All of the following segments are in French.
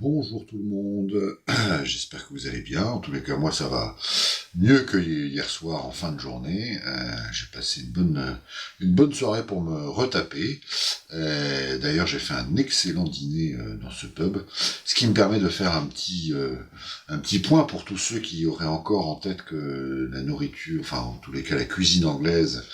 Bonjour tout le monde, j'espère que vous allez bien. En tous les cas, moi ça va mieux que hier soir en fin de journée. J'ai passé une bonne soirée pour me retaper. D'ailleurs, j'ai fait un excellent dîner dans ce pub, ce qui me permet de faire un petit point pour tous ceux qui auraient encore en tête que la nourriture, enfin en tous les cas la cuisine anglaise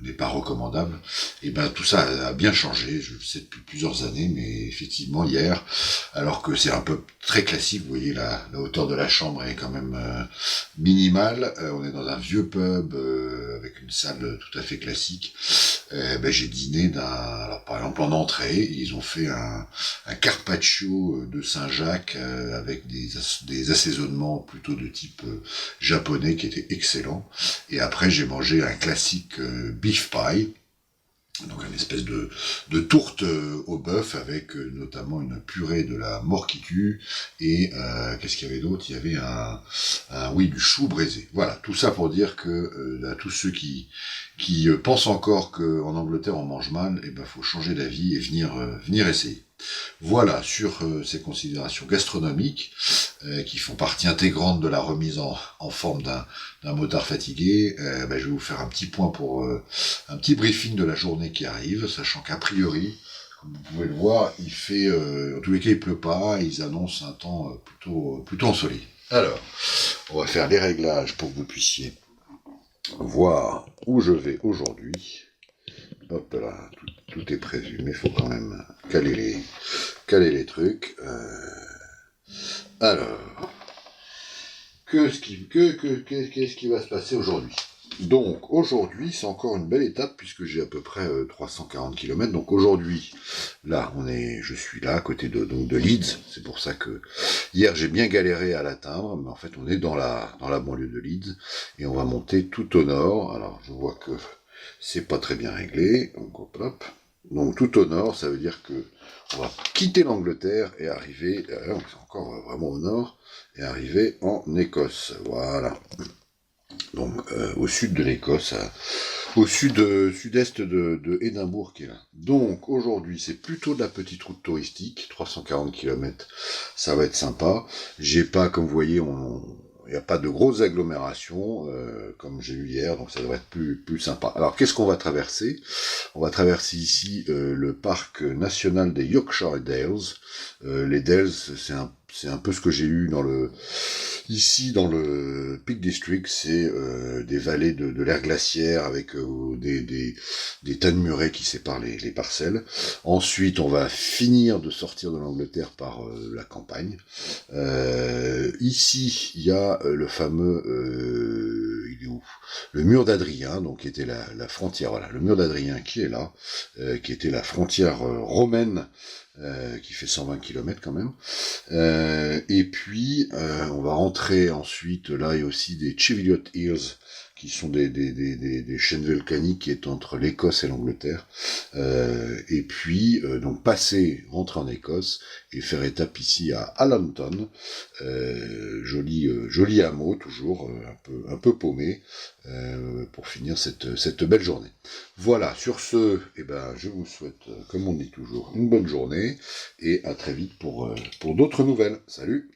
n'est pas recommandable. Et ben tout ça a bien changé, je le sais depuis plusieurs années, mais effectivement hier, alors que c'est un peu très classique, vous voyez la hauteur de la chambre est quand même minimale, on est dans un vieux pub avec une salle tout à fait classique. J'ai dîné alors par exemple en entrée, ils ont fait un carpaccio de Saint-Jacques avec des assaisonnements plutôt de type japonais qui étaient excellents. Et après j'ai mangé un classique beef pie, donc une espèce de tourte au bœuf avec notamment une purée de la mort qui tue et qu'est-ce qu'il y avait d'autre? Il y avait du chou braisé. Voilà, tout ça pour dire que à tous ceux qui pensent encore qu'en Angleterre on mange mal, faut changer d'avis et venir essayer. Voilà, sur ces considérations gastronomiques qui font partie intégrante de la remise en forme d'un motard fatigué, je vais vous faire un petit point pour un petit briefing de la journée qui arrive, sachant qu'a priori, comme vous pouvez le voir, il fait, en tous les cas il pleut pas, ils annoncent un temps plutôt ensoleillé. Alors, on va faire les réglages pour que vous puissiez voir où je vais aujourd'hui. Hop là, tout est prévu, mais il faut quand même caler les trucs. Alors, qu'est-ce qui va se passer aujourd'hui? Donc, aujourd'hui, c'est encore une belle étape, puisque j'ai à peu près 340 km. Donc aujourd'hui, là, je suis là, à côté de Leeds. C'est pour ça que hier, j'ai bien galéré à l'atteindre, mais en fait, on est dans la banlieue de Leeds, et on va monter tout au nord. Alors, je vois que c'est pas très bien réglé, donc hop. Donc tout au nord, ça veut dire que on va quitter l'Angleterre et arriver, c'est encore vraiment au nord, et arriver en Écosse. Voilà. Donc au sud de l'Écosse, au sud-est de Édimbourg qui est là. Donc aujourd'hui, c'est plutôt de la petite route touristique, 340 km, ça va être sympa. J'ai pas, comme vous voyez, il n'y a pas de grosses agglomérations, comme j'ai eu hier, donc ça devrait être plus sympa. Alors, qu'est-ce qu'on va traverser? On va traverser ici le parc national des Yorkshire Dales. Les Dales, c'est un peu ce que j'ai eu ici dans le Peak District, c'est des vallées de l'ère glaciaire avec des tas de murets qui séparent les parcelles. Ensuite, on va finir de sortir de l'Angleterre par la campagne. Ici, il y a le fameux, il est où? Le mur d'Adrien, donc qui était la frontière, voilà, le mur d'Adrien qui est là, qui était la frontière romaine, qui fait 120 km quand même. Et puis, on va rentrer ensuite, là il y a aussi des Cheviot Hills, qui sont des chaînes volcaniques qui est entre l'Écosse et l'Angleterre, et puis donc rentrer en Écosse et faire étape ici à Allenton, joli hameau toujours un peu paumé, pour finir cette belle journée. Voilà, sur ce, je vous souhaite, comme on dit toujours, une bonne journée et à très vite pour d'autres nouvelles. Salut!